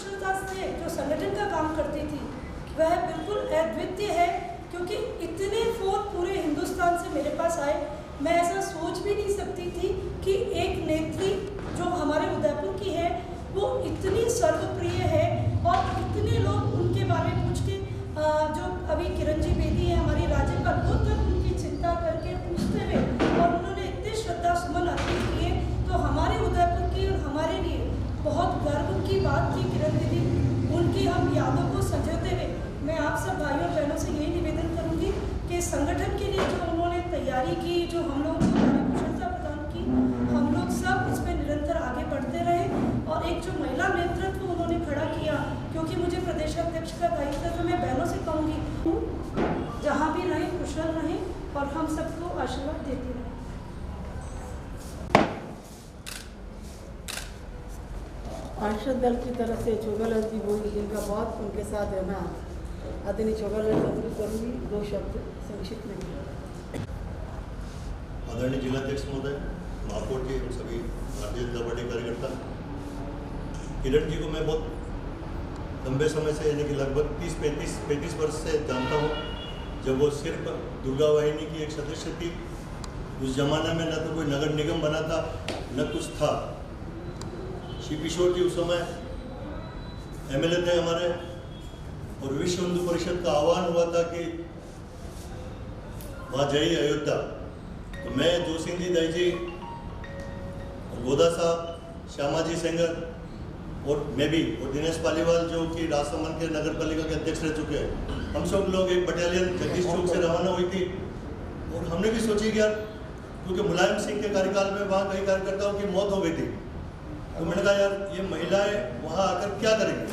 कुशलता से जो संगठन का काम करती थी वह बिल्कुल अद्वितीय है, क्योंकि इतने फोन पूरे हिंदुस्तान से मेरे पास आए। मैं ऐसा सोच भी नहीं सकती थी कि एक नेत्री जो हमारे उदयपुर की है वो इतनी सर्वप्रिय है, और इतने लोग उनके बारे में पूछ के जो अभी किरण जी बेदी है हमारी राज्यपाल, वो तक उनकी चिंता करके पूछते हुए और उन्होंने इतने श्रद्धा सुमन अर्पित किए, तो हमारे उदयपुर की और हमारे लिए बहुत गर्व की बात थी किरण दीदी। उनकी हम यादों को संजोते हुए मैं आप सब भाइयों और बहनों से यही निवेदन करूंगी कि संगठन के लिए जो उन्होंने तैयारी की, जो हम लोगों को कुशलता प्रदान की, हम लोग सब इस पर निरंतर आगे बढ़ते रहे। और एक जो महिला नेतृत्व उन्होंने खड़ा किया, क्योंकि मुझे प्रदेशाध्यक्ष का दायित्व है, तो मैं बहनों से कहूँगी जहाँ भी रहें कुशल रहें और हम सबको आशीर्वाद देते रहें। पार्षद दल की तरफ से छोगालाल जी बोली, जिनका बहुत उनके साथ है ना, आदरणीय छोगालाल जी करूँगी, 2 शब्द संक्षिप्त में। आदरणीय जिलाध्यक्ष महोदय, महापौर जी, हम सभी भारतीय जनता पार्टी कार्यकर्ता, किरण जी को मैं बहुत लंबे समय से यानी कि लगभग 30-35 वर्ष से जानता हूँ। जब वो सिर्फ दुर्गा वाहिनी की एक सदस्य थी, उस जमाने में न तो कोई नगर निगम बना था न कुछ था। श्री किशोर जी उस समय एमएलए थे हमारे, और विश्व हिंदू परिषद का आह्वान हुआ था कि वहाँ जाइए अयोध्या। तो मैं, जोसिंह जी दाई जी, गोदा साहब, श्यामा जी सेंगर और मैं भी, और दिनेश पालीवाल जो कि राजसमंद के नगर पालिका के अध्यक्ष रह चुके हैं, हम सब लोग एक बटालियन जगदीश चौक से रवाना हुई थी। और हमने भी सोची कि यार, क्योंकि मुलायम सिंह के कार्यकाल में वहाँ कई कार्यकर्ताओं की मौत हो गई थी, तो मैंने कहा यार ये महिलाएं वहाँ आकर क्या करेंगी,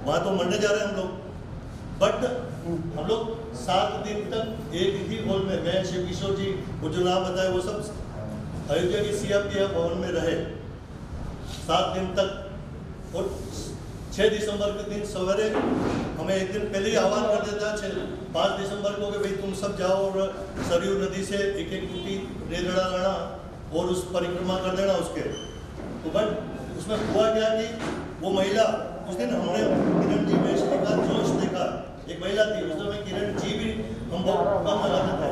वहाँ तो मरने जा रहे हैं हम लोग। बट हम लोग 7 दिन तक एक ही हॉल में, मैं, शिव किशोर जी, वो जो नाम बताए वो सब अयोध्या की सीएम भवन में रहे 7 दिन तक। और 6 दिसंबर के दिन सवेरे हमें एक दिन पहले ही आह्वान कर देता है 5 दिसंबर को कि भाई तुम सब जाओ और सरयू नदी से एक टूटी रेलड़ा लाना और उस परिक्रमा कर देना उसके। तो बट उसमें हुआ क्या कि वो महिला, उस दिन हमने किरण जी में देखा, जोश देखा, एक महिला थी, उस समय किरण जी भी हम बहुत कम लगाते थे।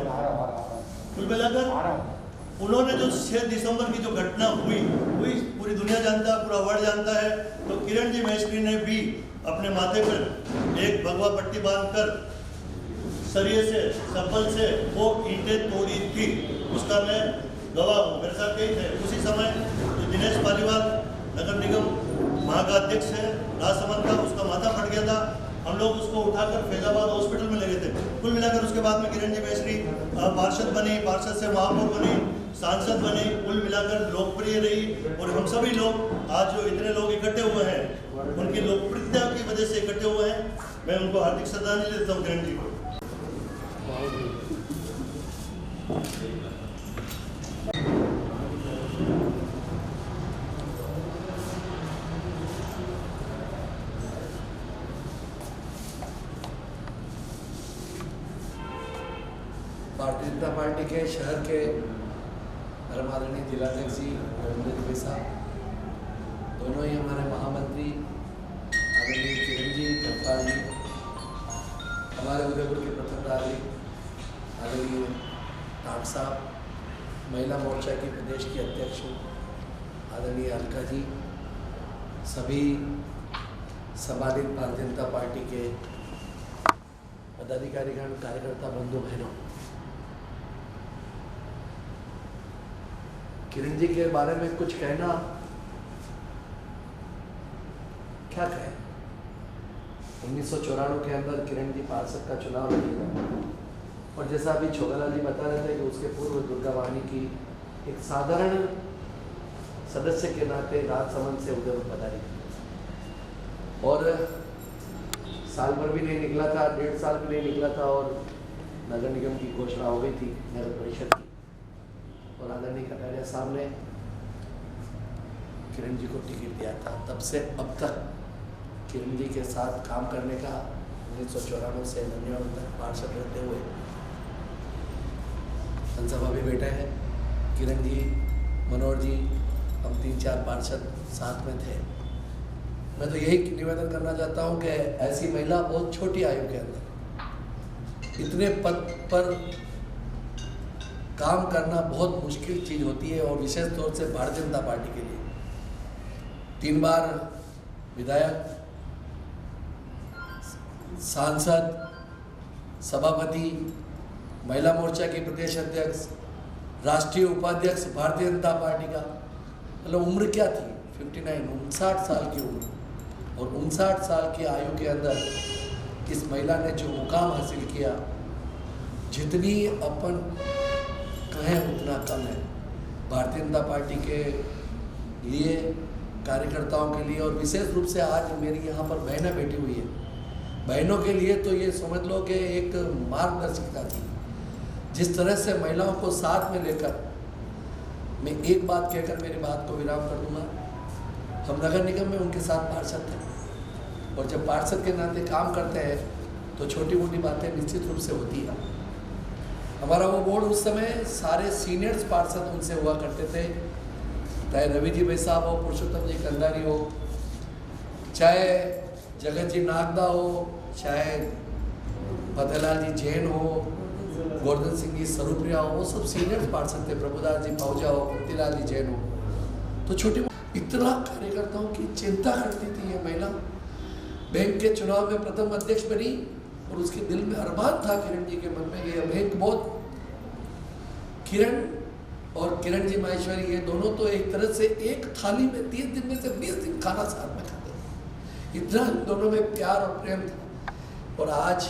कुल मिलाकर उन्होंने जो 6 दिसंबर की जो घटना हुई पूरी दुनिया जानता है, पूरा वर्ल्ड जानता है। तो किरण जी महेश्वरी ने भी अपने माथे पर एक भगवा पट्टी बांधकर सरिये से, सफल से वो ईंटें तोड़ी थी, उसका मैं गवाह हूँ, मेरे साथ कई थे। उसी समय जो दिनेश पालीवाल नगर निगम वहाँ का अध्यक्ष है राजसमंद का, उसका माथा फट गया था, हम लोग उसको उठाकर फैजाबाद हॉस्पिटल में ले गए थे। कुल मिलाकर उसके बाद में किरण जी महेश्वरी पार्षद बनी, पार्षद से महापौर बनी, सांसद बने, कुल मिलाकर लोकप्रिय रही। और हम सभी लोग आज जो इतने लोग इकट्ठे हुए हैं, उनकी लोकप्रियता की वजह से इकट्ठे हुए हैं। मैं उनको हार्दिक श्रद्धांजलि देता हूँ किरण जी को। भारतीय जनता पार्टी के शहर के परम आदरणीय जिलाध्यक्ष जी रविंद्र दुबे साहब, दोनों ही हमारे महामंत्री आदरणीय किरण जी, जगपाल जी, हमारे उदयपुर के प्रथम नागरिक आदरणीय टाट साहब, महिला मोर्चा की प्रदेश की अध्यक्ष आदरणीय अलका जी, सभी सम्मानित भारतीय जनता पार्टी के पदाधिकारीगण, कार्यकर्ता बंधु बहनों, किरण जी के बारे में कुछ कहना क्या कहें। 1994 के अंदर किरण जी पार्षद का चुनाव लड़ेगा, और जैसा अभी छोगालाल जी बता रहे थे कि उसके पूर्व दुर्गा वाहिनी की एक साधारण सदस्य के नाते राजसमंद से उदयपुर पधारी, और साल भर भी नहीं निकला था, 1.5 साल भी नहीं निकला था, और नगर निगम की घोषणा हो गई थी, नगर परिषद की, और आदरणीय कटारिया साहब ने किरण जी को टिकट दिया था। तब से अब तक किरण जी के साथ काम करने का 1994 से 99 तक पार्षद रहते हुए विधानसभा भी बैठे हैं। किरण जी, मनोहर जी, हम 3-4 पार्षद साथ में थे। मैं तो यही निवेदन करना चाहता हूँ कि ऐसी महिला बहुत छोटी आयु के अंदर इतने पद पर काम करना बहुत मुश्किल चीज़ होती है, और विशेष तौर से भारतीय जनता पार्टी के लिए। 3 बार विधायक, सांसद, सभापति, महिला मोर्चा की प्रदेश अध्यक्ष, राष्ट्रीय उपाध्यक्ष भारतीय जनता पार्टी का। मतलब उम्र क्या थी? 59 साल की उम्र, और 59 साल की आयु के अंदर इस महिला ने जो मुकाम हासिल किया, जितनी अपन कहें उतना कम है भारतीय जनता पार्टी के लिए, कार्यकर्ताओं के लिए। और विशेष रूप से आज मेरी यहाँ पर बहनें बैठी हुई है, बहनों के लिए तो ये समझ लो कि एक मार्गदर्शिका थी। जिस तरह से महिलाओं को साथ में लेकर, मैं एक बात कहकर मेरी बात को विराम कर दूंगा। हम नगर निगम में उनके साथ पार्षद थे, और जब पार्षद के नाते काम करते हैं तो छोटी मोटी बातें निश्चित रूप से होती है। हमारा वो बोर्ड उस समय सारे सीनियर्स पार्षद उनसे हुआ करते थे, चाहे रवि जी भाई साहब हो, पुरुषोत्तम जी कंधारी हो, चाहे जगत जी नागदा हो, चाहे फतेहलाल जी जैन हो, गोवर्धन सिंह जी सरूप्रिया हो, वो सब सीनियर्स पार्षद थे, प्रभुदास जी पहुजा हो, कुंतीलाल जी जैन हो। तो छोटी इतना कार्यकर्ताओं की चिंता करती थी ये महिला। बैंक के चुनाव में प्रथम अध्यक्ष बनी, और उसके दिल में अरमान था किरण जी के मन में ये बैंक बहुत, किरण और किरण जी माहेश्वरी ये दोनों तो एक तरह से एक थाली में 30 दिन में से 20 दिन खाना साथ में खाते थे, इतना दोनों में प्यार और प्रेम था। और आज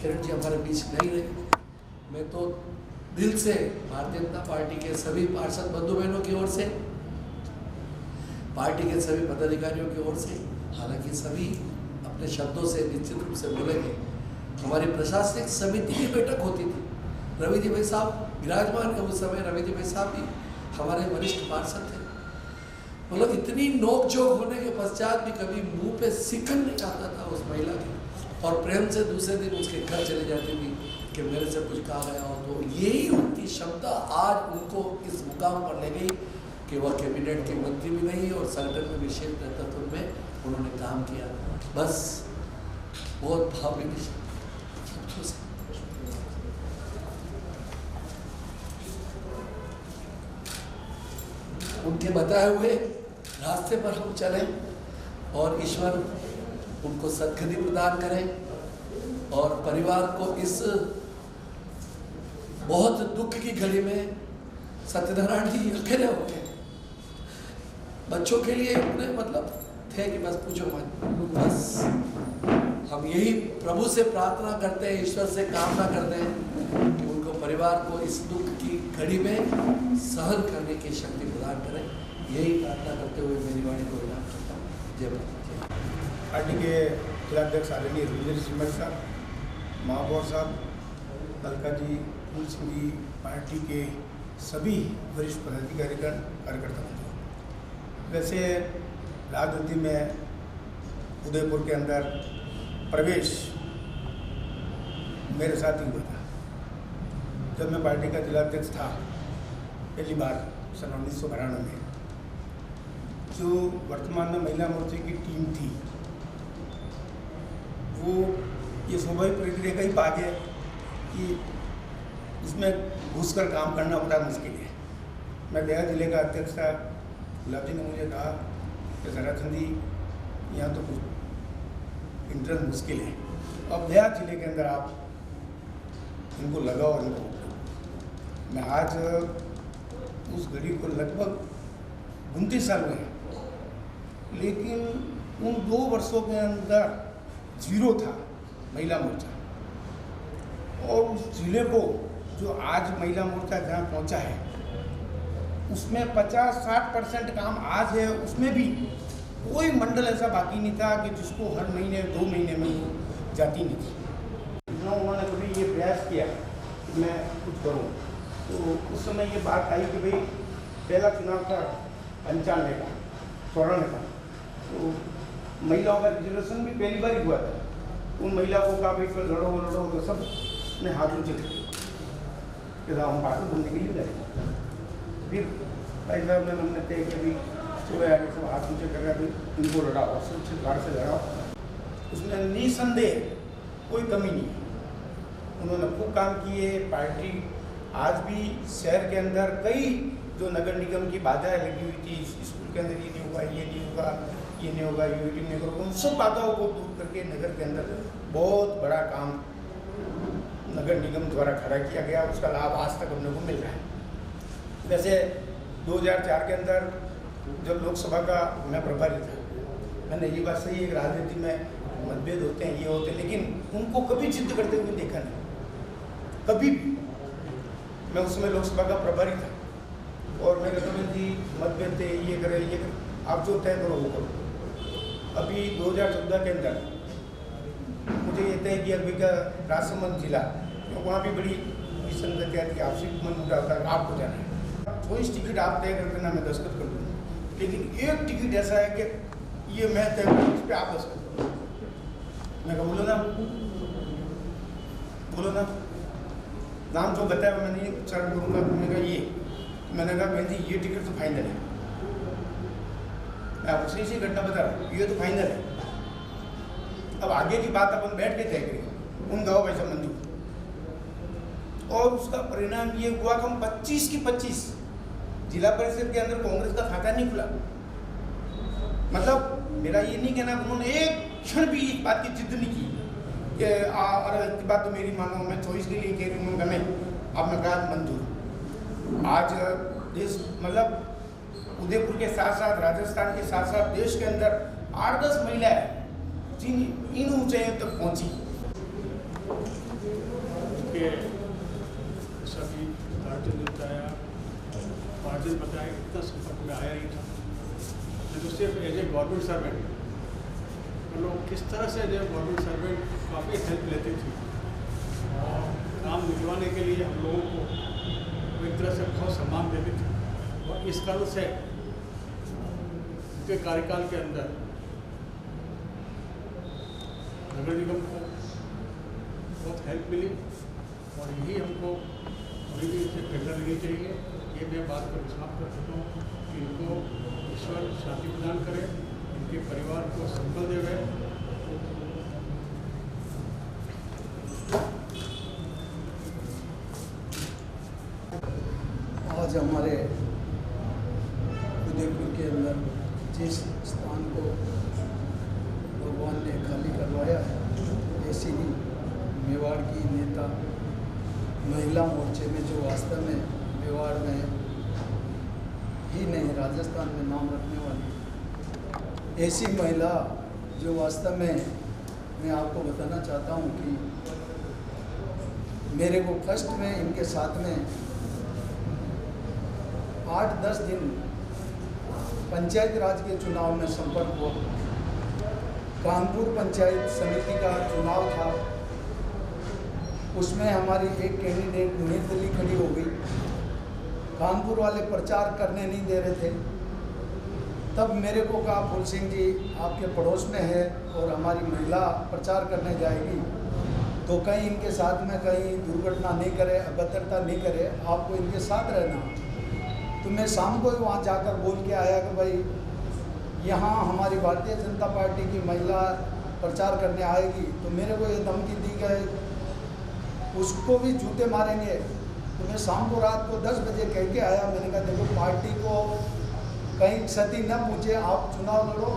किरण जी हमारे बीच नहीं रहे। मैं तो दिल से भारतीय जनता पार्टी के सभी पार्षद बंधु बहनों की ओर से, पार्टी के सभी पदाधिकारियों की ओर से, हालांकि सभी अपने शब्दों से निश्चित रूप से बोलेंगे। हमारी प्रशासनिक समिति की बैठक होती थी, रवि जी भाई साहब विराजमान है उस समय, रवि जी भाई साहब भी हमारे वरिष्ठ पार्षद थे। मतलब इतनी नोकझोंक होने के पश्चात भी कभी मुंह पे सिकन नहीं आता था उस महिला के, और प्रेम से दूसरे दिन उसके घर चले जाती थी कि मेरे से कुछ कहा गया हो। तो यही उनकी क्षमता आज उनको इस मुकाम पर ले गई कि वह कैबिनेट के मंत्री भी नहीं और संगठन में विशेष नेतृत्व में उन्होंने काम किया। बस बहुत भावनीय शब्दों से उनके बताए हुए रास्ते पर हम चलें, और ईश्वर उनको सद्गति प्रदान करें, और परिवार को इस बहुत दुख की घड़ी में सत्यनारायण जी अकेले हो गए। बच्चों के लिए इतने मतलब थे कि बस पूछो मत। बस हम यही प्रभु से प्रार्थना करते हैं, ईश्वर से कामना करते हैं कि उनको परिवार को इस दुख की घड़ी में सहन करने की शक्ति प्रदान करें। यही प्रार्थना करते हुए मेरी वाणी को विराम करता हूँ। जय भारत। पार्टी के जिलाध्यक्ष आदरणीय रविंद्र सिंह साहब, महापौर साहब, मलका जी, फूल सिंह जी, पार्टी के सभी वरिष्ठ पदाधिकारीगण, कार्यकर्ता बंधु। वैसे राजनीति में उदयपुर के अंदर प्रवेश मेरे साथ ही हुआ था। जब मैं पार्टी का जिलाध्यक्ष था पहली बार सन 1992 में, जो वर्तमान में महिला मोर्चे की टीम थी, वो ये स्वाभाविक प्रक्रिया का ही भाग है कि इसमें घुसकर काम करना बड़ा मुश्किल है। मैं गया जिले का अध्यक्ष था, गुलाब जी ने मुझे कहा कि जराचंद जी यहाँ तो कुछ इंटरेस्ट मुश्किल है, अब गया जिले के अंदर आप इनको लगाओ और इनको। मैं आज उस घड़ी को लगभग 29 साल हुए हैं, लेकिन उन 2 वर्षों के अंदर जीरो था महिला मोर्चा, और उस जिले को जो आज महिला मोर्चा जहाँ पहुँचा है उसमें 50-60% काम आज है। उसमें भी कोई मंडल ऐसा बाकी नहीं था कि जिसको हर महीने 2 महीने में जाती नहीं थी। उन्होंने कभी ये प्रयास किया कि मैं कुछ करूं, तो उस समय ये बात आई कि भाई पहला चुनाव था 95 का, 94 का, तो महिलाओं का रिजर्वेशन भी पहली बार ही हुआ था। उन महिलाओं को कहा भाई फिर लड़ो लड़ो, तो सब ने हाथ ऊँचे कि हम पार्टी बनने के लिए जाएंगे। फिर भाई साहब ने हमने तय किया भी सुबह आगे सब हाथ नीचे कर रहे इनको लड़ाओ, सुरक्षित गार्ड से लड़ाओ। उसमें निसंदेह कोई कमी नहीं है। उन्होंने खूब काम किए। पार्टी आज भी शहर के अंदर कई जो नगर निगम की बाधाएं लगी हुई थी, स्कूल के अंदर ये नहीं होगा, ये नहीं होगा, ये नहीं होगा, यूटी नहीं होगा, उन सब बाधाओं को दूर करके नगर के अंदर बहुत बड़ा काम नगर निगम द्वारा खड़ा किया गया। उसका लाभ आज तक हमने को मिल रहा है। वैसे 2004 के अंदर जब लोकसभा का मैं प्रभारी था, मैंने ये बात सही है, राजनीति में मतभेद होते हैं, ये होते हैं, लेकिन उनको कभी जिद करते हुए देखा नहीं, कभी भी। मैं उस समय लोकसभा का प्रभारी था और मैं कहता हूँ जी मतभेद थे, ये करें, आप जो तय करो वो करो। अभी 2014 के अंदर मुझे ये तय किया अभी का राजसमंद जिला, क्योंकि वहाँ भी बड़ी विसंगतियाँ थी, आपसी मन मुद्दा होता है, आपको जाना है, कोई टिकट आप तय कर देना, मैं दस्तखत कर दूँगा, लेकिन एक टिकट ऐसा है कि ये मैं तय करूँ, इस पर आप दस्तखत करो। मैं कहा बोलो ना, नाम जो बताया मैं नहीं उच्चारण करूँगा। मैंने कहा ये, मैंने कहा बहन जी ये टिकट तो फाइनल है, मैं आपको सही सही घटना बता रहा हूँ, ये तो फाइनल है। अब आगे की बात अपन बैठ के तय करेंगे, उन गाँव पैसा मंजूर। और उसका परिणाम ये हुआ कि हम 25 की 25 जिला परिषद के अंदर कांग्रेस का खाता नहीं खुला। मतलब मेरा ये नहीं कहना, उन्होंने एक क्षण भी इस बात की जिद नहीं की कि अरे बात तो मेरी मानो, मैं चॉइस के लिए कह रही हूँ, मैं अब मैं कहा मंजूर। आज देश मतलब उदयपुर के साथ साथ राजस्थान के साथ साथ देश के अंदर 8-10 महिलाएं जिन इन ऊंचाइयों तक पहुंची। सभी भारतीय बताया, भारतीय बताया इतना संपर्क में आया ही था, लेकिन सिर्फ एज ए गवर्नमेंट सर्वेंट लोग किस तरह से जो गवर्नमेंट सर्वेंट काफ़ी हेल्प लेते थे और काम निकलवाने के लिए हम लोगों को एक तरह से बहुत सम्मान देते थे। और इस कारण से उनके कार्यकाल के अंदर नगर निगम को बहुत हेल्प मिली और यही हमको अभी भी इसे प्रेरणा लेनी चाहिए। ये मैं बात पर विश्वास कर सकता हूँ कि इनको ईश्वर शांति प्रदान करे, इनके परिवार को संबल देवे। आज हमारे उदयपुर के अंदर जिस स्थान को भगवान ने खाली करवाया है, ऐसी ही मेवाड़ की नेता महिला मोर्चे में जो वास्तव में मेवाड़ में ही नहीं राजस्थान में नाम रखने वाली ऐसी महिला जो वास्तव में मैं आपको बताना चाहता हूँ कि मेरे को फर्स्ट में इनके साथ में 8-10 दिन पंचायत राज के चुनाव में संपर्क हुआ। कानपुर पंचायत समिति का चुनाव था, उसमें हमारी एक कैंडिडेट निर्दलीय खड़ी हो गई। कानपुर वाले प्रचार करने नहीं दे रहे थे। तब मेरे को कहा फूल सिंह जी आपके पड़ोस में है और हमारी महिला प्रचार करने जाएगी, तो कहीं इनके साथ में कहीं दुर्घटना नहीं करे, अभद्रता नहीं करे, आपको इनके साथ रहना। तो मैं शाम को ही वहाँ जाकर बोल के आया कि भाई यहाँ हमारी भारतीय जनता पार्टी की महिला प्रचार करने आएगी, तो मेरे को ये धमकी दी गई उसको भी जूते मारेंगे। तो मैं शाम को रात को 10 बजे कह के आया, मैंने कहा देखो पार्टी को कहीं क्षति न पूछे, आप चुनाव लड़ो,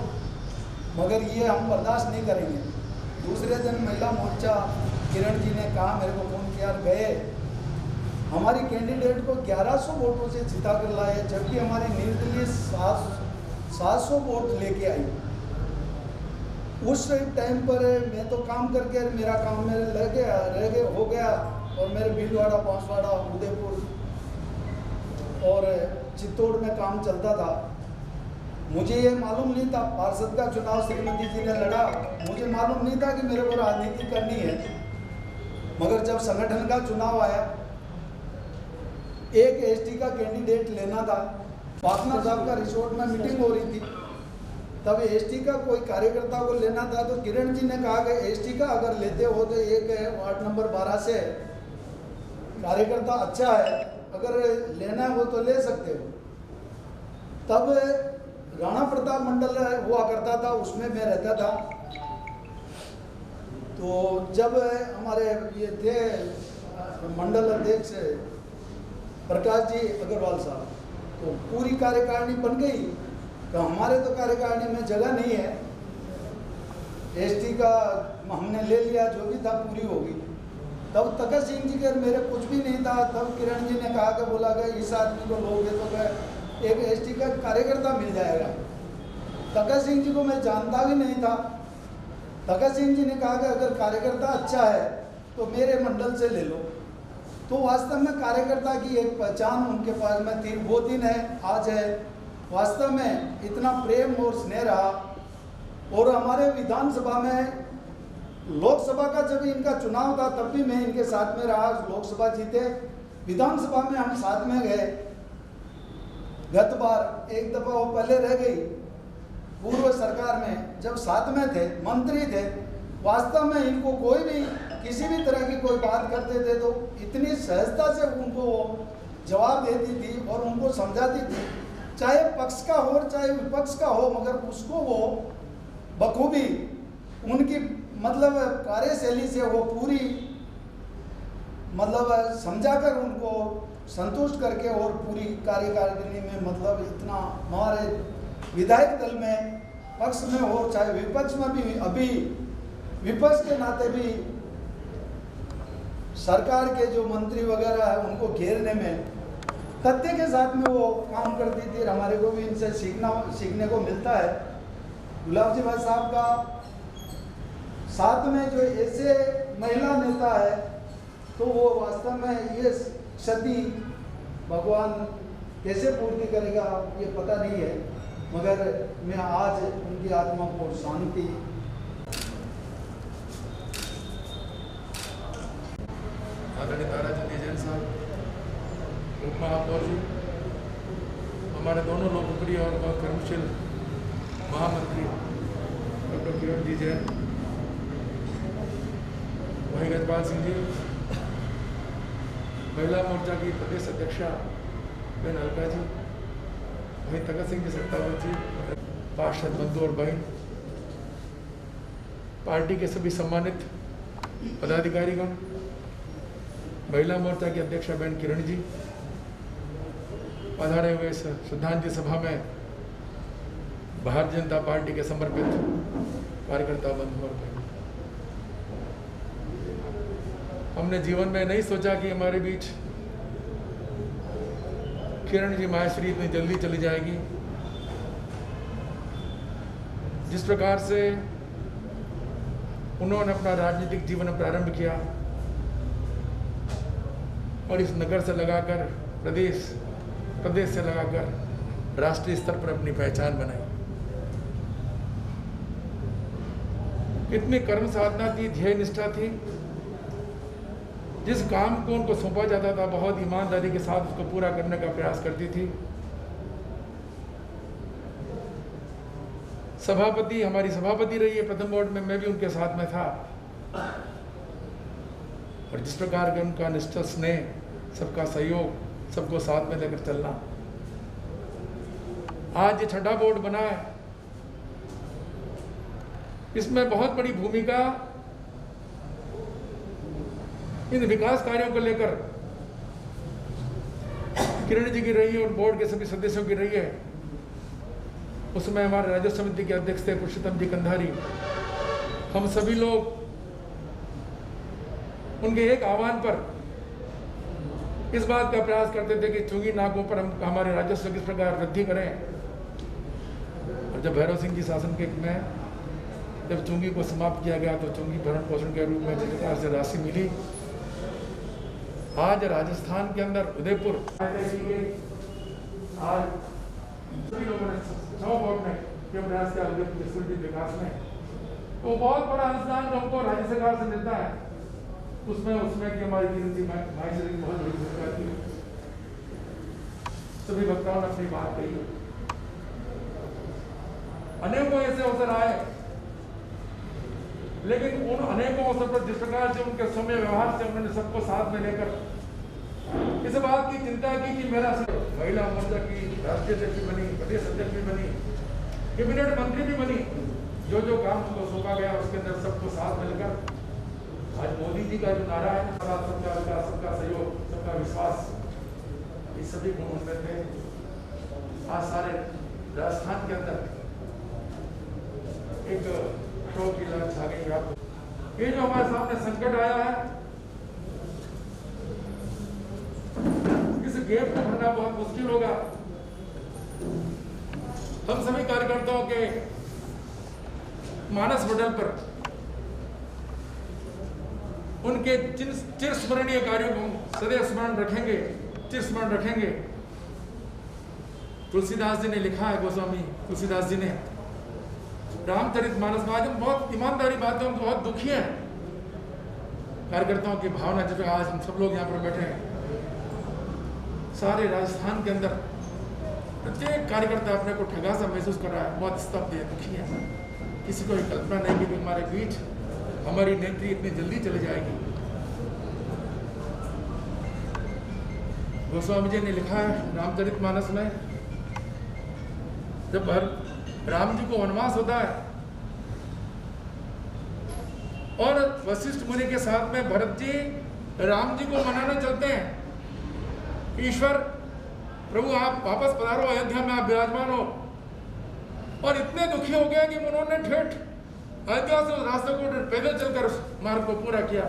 मगर ये हम बर्दाश्त नहीं करेंगे। दूसरे दिन महिला मोर्चा किरण जी ने कहा, मेरे को फ़ोन किया, गए हमारी कैंडिडेट को 1100 वोटों से जिता कर लाए, जबकि हमारी निर्दलीय 700 वोट लेके आई। उस टाइम पर मैं तो काम करके मेरा काम मेरे रह गया हो गया और मेरे भीलवाड़ा, बांसवाड़ा, उदयपुर और चित्तौड़ में काम चलता था। मुझे ये मालूम नहीं था, पार्षद का चुनाव श्रीमती जी ने लड़ा, मुझे मालूम नहीं था कि मेरे को राजनीति करनी है। मगर जब संगठन का चुनाव आया, एक एसटी का कैंडिडेट लेना था, पाटना साहब का रिसोर्ट में मीटिंग हो रही थी, तब एसटी का कोई कार्यकर्ता को लेना था। तो किरण जी ने कहा कि एसटी का अगर लेते हो तो एक है वार्ड नंबर 12 से कार्यकर्ता अच्छा है, अगर लेना हो तो ले सकते हो। तब राणा प्रताप मंडल हुआ करता था, उसमें मैं रहता था। तो जब हमारे ये थे मंडल अध्यक्ष प्रकाश जी अग्रवाल साहब, तो पूरी कार्यकारिणी बन गई। तो हमारे तो कार्यकारिणी में जगह नहीं है, एसटी का हमने ले लिया, जो भी था पूरी होगी। तब तखत सिंह जी के मेरे कुछ भी नहीं था, तब किरण जी ने कहा कि बोला कि इस आदमी को लोगे तो एक एसटी का कार्यकर्ता मिल जाएगा। तखत सिंह जी को मैं जानता भी नहीं था। तखत सिंह जी ने कहा कि अगर कार्यकर्ता अच्छा है तो मेरे मंडल से ले लो। तो वास्तव में कार्यकर्ता की एक पहचान उनके पास में थी, वो दिन है, आज है। वास्तव में इतना प्रेम और स्नेह रहा। और हमारे विधानसभा में, लोकसभा का जब इनका चुनाव था तब भी मैं इनके साथ में रहा, लोकसभा जीते। विधानसभा में हम साथ में गए। गत बार एक दफ़ा वो पहले रह गई पूर्व सरकार में, जब साथ में थे, मंत्री थे। वास्तव में इनको कोई भी किसी भी तरह की कोई बात करते थे तो इतनी सहजता से उनको जवाब देती थी और उनको समझाती थी, चाहे पक्ष का हो चाहे विपक्ष का हो, मगर उसको वो बखूबी उनकी मतलब कार्यशैली से वो पूरी मतलब समझाकर उनको संतुष्ट करके और पूरी कार्यकारिणी में मतलब इतना हमारे विधायक दल में पक्ष में हो चाहे विपक्ष में भी, अभी विपक्ष के नाते भी सरकार के जो मंत्री वगैरह है उनको घेरने में तथ्य के साथ में वो काम करती थी। हमारे को भी इनसे सीखने को मिलता है। गुलाब जी भाई साहब का साथ में जो ऐसे महिला नेता है तो वो वास्तव में ये क्षति भगवान कैसे पूर्ति करेगा ये पता नहीं है, मगर मैं आज उनकी आत्मा को शांति। आदरणीय ताराचंद जैन साहब, उप महापौर जी, हमारे दोनों लोकप्रिय और बहुत कर्मशील महामंत्री डॉक्टर किरण जी जैन, वहीं गजपाल सिंह जी, महिला मोर्चा की प्रदेश अध्यक्षा बहन अलका जी, वहीं तखत सिंह जी सत्तावत जी, पार्षद बंधु और बहन, पार्टी के सभी सम्मानित पदाधिकारीगण, महिला मोर्चा की अध्यक्षा बहन किरण जी, पधारे हुए श्रद्धांजलि सभा में भारतीय जनता पार्टी के समर्पित कार्यकर्ता बंधु और बहन। हमने जीवन में नहीं सोचा कि हमारे बीच किरण जी माहेश्वरी इतनी जल्दी चली जाएगी। जिस प्रकार से उन्होंने अपना राजनीतिक जीवन प्रारंभ किया और इस नगर से लगाकर प्रदेश से लगाकर राष्ट्रीय स्तर पर अपनी पहचान बनाई। इतनी कर्म साधना थी, ध्येय निष्ठा थी। जिस काम को उनको सौंपा जाता था बहुत ईमानदारी के साथ उसको पूरा करने का प्रयास करती थी। सभापति, हमारी सभापति रही है प्रथम वार्ड में, मैं भी उनके साथ में था। और जिस प्रकार का उनका निष्ठा, स्नेह, सबका सहयोग, सबको साथ में लेकर चलना। आज ये छठा बोर्ड बना है, इसमें बहुत बड़ी भूमिका इन विकास कार्यों को लेकर किरण जी की रही है और बोर्ड के सभी सदस्यों की रही है। उसमें हमारे राज्य समिति के अध्यक्ष थे पुरुषोत्तम जी कंधारी। हम सभी लोग उनके एक आह्वान पर इस बात का प्रयास करते थे कि चुंगी नाकों पर हम हमारे राजस्व किस प्रकार वृद्धि करें। और जब भैरव सिंह जी शासन के में जब चुंगी को समाप्त किया गया तो चुंगी भरण पोषण के रूप में जिस प्रकार से राशि मिली, आज राजस्थान के अंदर उदयपुर आज सभी लोगों ने 100 वोट में जो प्रयास किया उदयपुर के विकास में, वो बहुत बड़ा अनुदान जो हमको राज्य सरकार से मिलता है उसमें कि हमारी माहेश्वरी बहुत बड़ी भूमिका थी। सभी वक्ताओं ने अपनी बात कही। अनेकों ऐसे अवसर आए, लेकिन उन अनेकों अवसर पर जिस प्रकार से उनके सौम्य व्यवहार से उन्होंने सबको साथ में लेकर इस बात की चिंता की कि मेरा महिला मोर्चा की राष्ट्रीय अध्यक्ष भी बनी, प्रदेश अध्यक्ष भी बनी, कैबिनेट मंत्री भी बनी, जो काम उनको सौंपा गया उसके अंदर सबको साथ मिलकर आज मोदी जी का जो नारा है सबका विकास, सबका सहयोग, सबका विश्वास, ये सभी गुण उनमें थे। आज सारे राजस्थान के अंदर एक शोक की लहर छा गई। आपको ये जो हमारे सामने संकट आया है, इस गैप को भरना बहुत मुश्किल होगा। हम सभी कार्यकर्ताओं के मानस मंडल पर उनके चिरस्मरणीय कार्यों को सदैव स्मरण रखेंगे, चिरस्मरण रखेंगे। तुलसीदास जी ने लिखा है, गोस्वामी तुलसीदास जी ने रामचरितमानस में, आज हम बहुत ईमानदारी बातें, हम बहुत दुखी हैं कार्यकर्ताओं की भावना। जब आज हम सब लोग यहाँ पर बैठे हैं, सारे राजस्थान के अंदर प्रत्येक कार्यकर्ता अपने को ठगा सा महसूस कर रहा है, बहुत स्तब्ध है, दुखी है। किसी को कल्पना नहीं कि हमारे बीच हमारी नेत्री इतनी जल्दी चली जाएगी। गोस्वामी जी ने लिखा है रामचरितमानस में, जब राम जी को वनवास होता है और वशिष्ठ मुनि के साथ में भरत जी राम जी को मनाने चलते हैं, ईश्वर प्रभु आप वापस पधारो, अयोध्या में आप विराजमान हो। और इतने दुखी हो गए कि उन्होंने ठेठ अयोध्या से उस रास्ते को पैदल चलकर उस मार्ग को पूरा किया।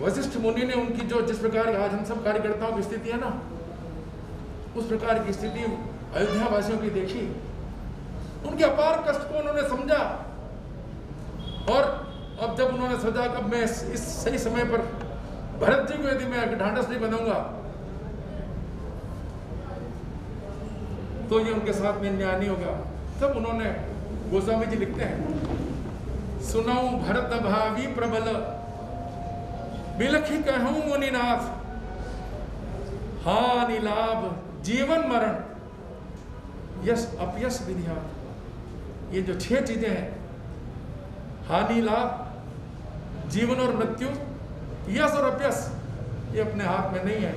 वशिष्ठ मुनि ने उनकी जो जिस प्रकार आज हम सब कार्यकर्ताओं की स्थिति है ना, उस प्रकार की स्थिति अयोध्या वासियों की देखी, उनके अपार कष्ट को उन्होंने समझा। और अब जब उन्होंने सोचा कि अब मैं इस सही समय पर भरत जी को यदि मैं ढांढस नहीं बनाऊंगा तो ये उनके साथ में न्याय नहीं होगा। तब उन्होंने, गोस्वामी जी लिखते हैं, सुनाऊं भरत भावी प्रबल बिलखी कहूं मुनिनाथ, हानि लाभ जीवन मरण यश अपयश विधियात। ये जो 6 चीजें हैं, हानि लाभ जीवन और मृत्यु, यश और अपयश, ये अपने हाथ में नहीं है,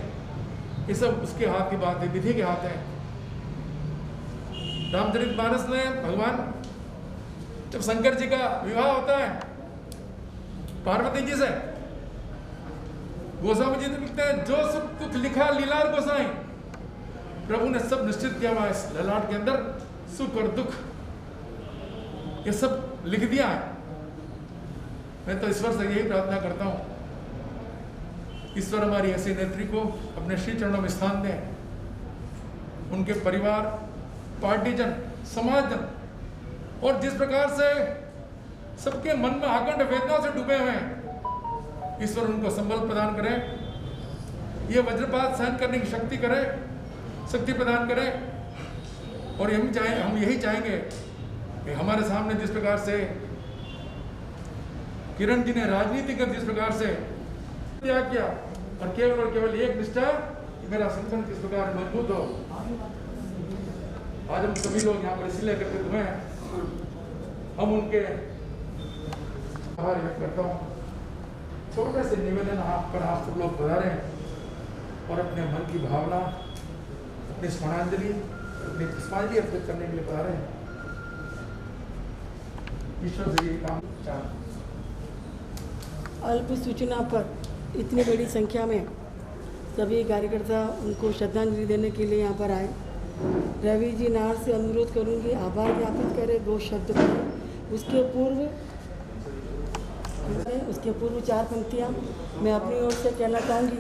ये सब उसके हाथ की बात है, विधि के हाथ है। रामचरितमानस में भगवान जब शंकर जी का विवाह होता है पार्वती जी से, गोस्वामी जी लिखते हैं, जो सब कुछ लिखा लीलार गोसाई, प्रभु ने सब निश्चित किया हुआ इस ललाट के अंदर, सुख और दुख ये सब लिख दिया है। मैं तो ईश्वर से यही प्रार्थना करता हूं, ईश्वर हमारी ऐसी नेत्री को अपने श्री चरणों में स्थान दें, उनके परिवार, पार्टीजन, समाजजन, और जिस प्रकार से सबके मन में आकंठ वेदना से डूबे हुए हैं, ईश्वर उनको संबल प्रदान करे, ये वज्रपात सहन करने की शक्ति करे, शक्ति प्रदान करे। और हम यही चाहेंगे कि हमारे सामने जिस प्रकार से किरण जी ने राजनीति कर जिस प्रकार से त्याग किया, और केवल एक निष्ठा कि मेरा संगठन किस प्रकार मजबूत हो। आज हम सभी लोग यहाँ पर इसलिए एकत्रित हुए हैं, हम उनके आभार व्यक्त करता हूँ। छोटे से निवेदन आप पर आप सब लोग पधारे और अपने मन की भावना, अपनी स्मरणांजलि, अपनी पुष्पांजलि अर्पित करने के लिए पधारे हैं। ईश्वर से ये काम चाहते। अल्प सूचना पर इतनी बड़ी संख्या में सभी कार्यकर्ता उनको श्रद्धांजलि देने के लिए यहाँ पर आए। रवि जी नार से अनुरोध करूंगी आभार ज्ञापित करें 2 शब्द करें। उसके पूर्व 4 पंक्तियाँ मैं अपनी ओर से कहना चाहूँगी।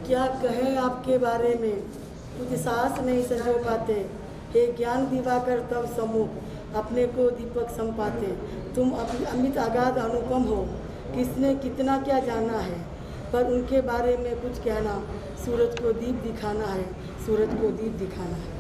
क्या कहें आपके बारे में, कुछ साहस नहीं संजो पाते, हे ज्ञान दिवाकर तब समूह अपने को दीपक सम पाते। तुम अमित अगाध अनुपम हो, किसने कितना क्या जाना है, पर उनके बारे में कुछ कहना, सूरज को दीप दिखाना है, सूरज को दीप दिखाना है।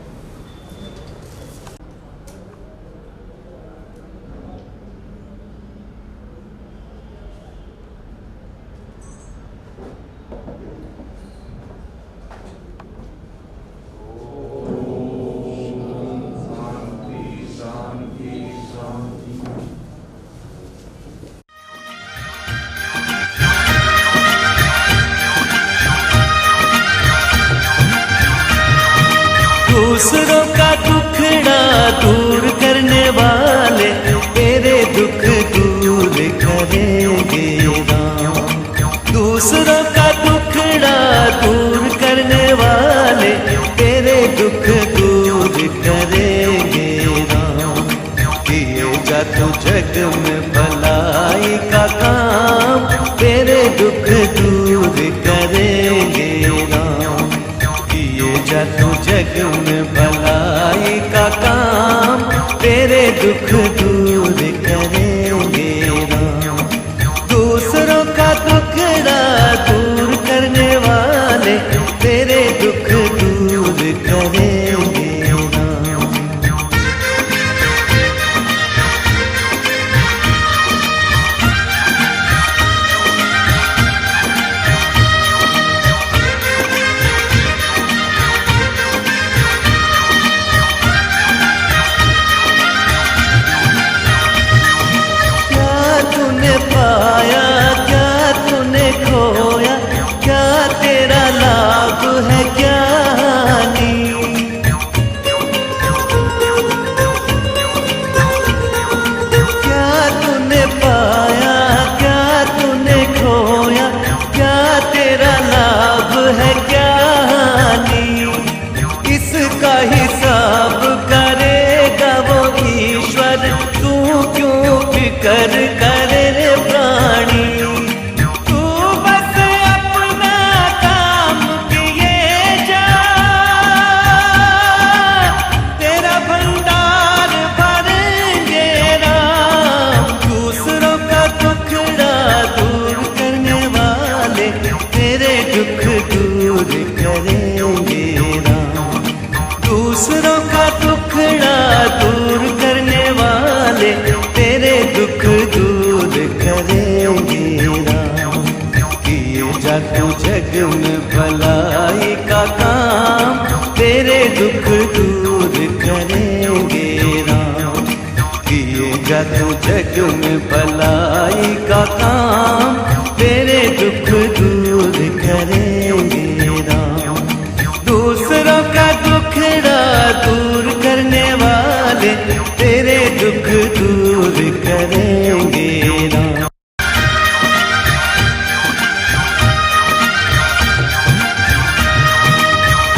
दूसरों का दुखड़ा दूर करने वाले तेरे दुख दूर करेंगे राम। दूसरों का दुखड़ा दूर करने वाले तेरे दुख दूर करेंगे राम। किए जा तू जग में भलाई का काम तेरे दुख दूर करेंगे राम। किए जा तू जग में भलाई का काम तेरे दुख दूर करेंगे राम। दूसरों का दुखड़ा दूर करने वाले तेरे दुख दूर करेंगे राम। क्या तूने पाया क्या तूने खोया क्या तेरा लाभ है क्या हानि। क्या तूने पाया क्या तूने खोया क्या तेरा लाभ है क्या हानि। इसका हिसाब करेगा वो ईश्वर तू क्यों फिकर करे रे प्राणी। तू बस अपना काम किए जा तेरा भंडार भरेंगे राम। दूसरों का दुखड़ा दूर करने वाले तेरे दुख दूर करेंगे राम। दूसरों का दुखड़ा दूर करने वाले तेरे दुख दूर करेंगे राम। किए जा तू जग में भलाई का काम तेरे दुख दूर करेंगे राम। किए जा तू जग में भलाई का काम तेरे दुख दूर करेंगे राम। दूसरों का दुखड़ा दूर करने वाले तेरे दुख दूर करेंगे राम।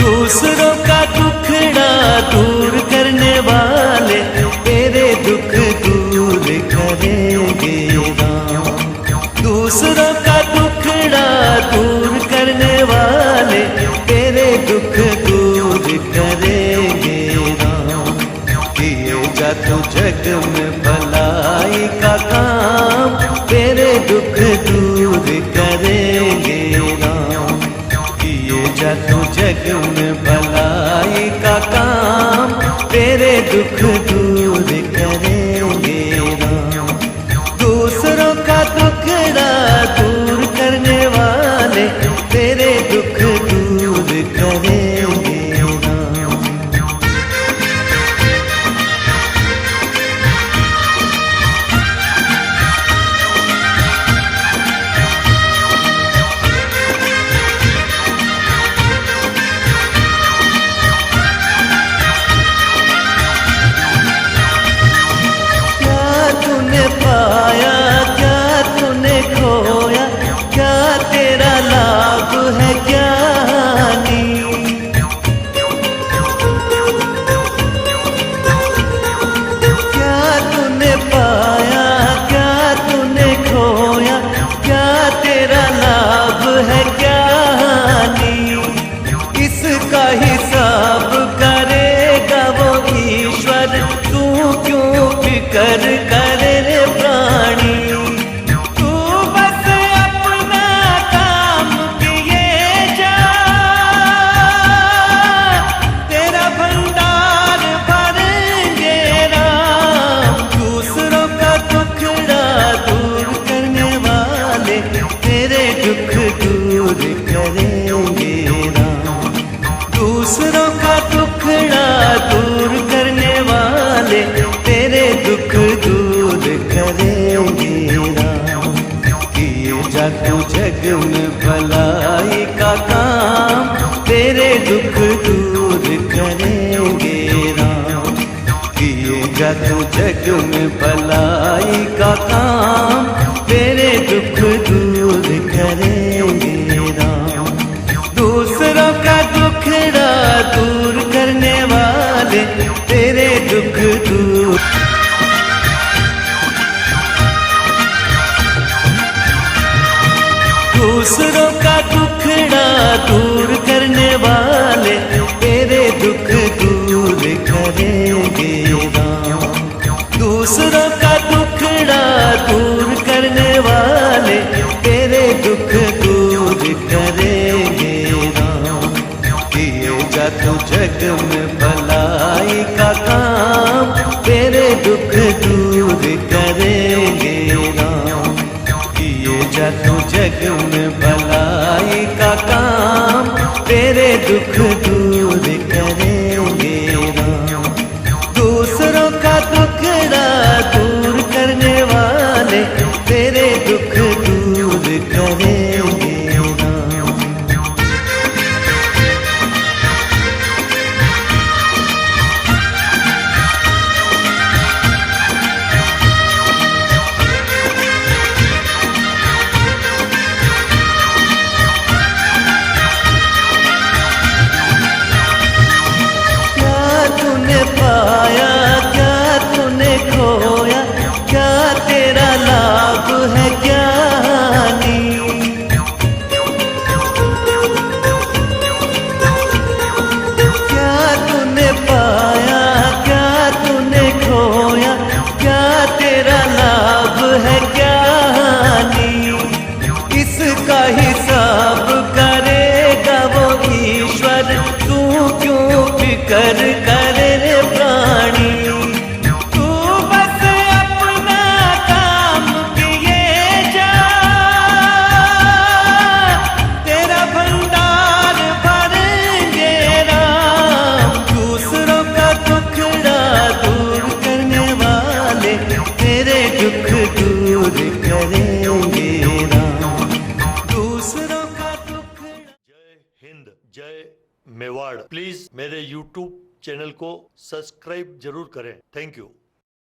दूसरों का दुखड़ा दूर करने वाले तेरे दुख दूर करेंगे राम। दूसरों का दुखड़ा दूर करने वाले तेरे दुख दूर करेंगे राम। किए जा तू जग में भलाई का काम तेरे दुख दूर करेंगे राम। किए जा तू जग में भलाई का काम तेरे दुख दूर करेंगे राम। दूसरों का दुखड़ा दूर करने वाले तेरे दुख दूर करेंगे राम। जा तू जग में भलाई का काम, तेरे दुख दूर करेंगे राम। दूसरों का दुखड़ा दूर करने वाले तेरे दुख दूर। दूसरों का दुखड़ा दूर करने वाले तेरे दुख दूर करेंगे राम। दूसरों का दुखड़ा दूर करने वाले तेरे दुख दूर करेंगे राम। किए जा तू जग में भलाई का काम, तेरे दुख दूर करेंगे राम। किए जा तू जग में भलाई का काम, तेरे दुख दूर करेंगे राम। दूसरों का दुखड़ा दूर करने वाले तेरे दुख दूर करेंगे राम। क्या तूने पाया, क्या तूने खोया, क्या तेरा लाभ है ज्ञानी। क्या तूने पाया, क्या तूने खोया, क्या तेरा लाभ है ज्ञानी। इसका हिसाब करेगा वो ईश्वर, तू क्यों फिकर करे रे प्राणी। तू बस अपना काम किए जा, तेरा भंडार भरेंगे राम। दूसरों का दुखड़ा दूर करने वाले तेरे दुख दूर करेंगे राम। दूसरों का दुखड़ा। जय हिंद, जय मेवाड़। प्लीज मेरे YouTube चैनल को सब्सक्राइब जरूर करें। Thank you.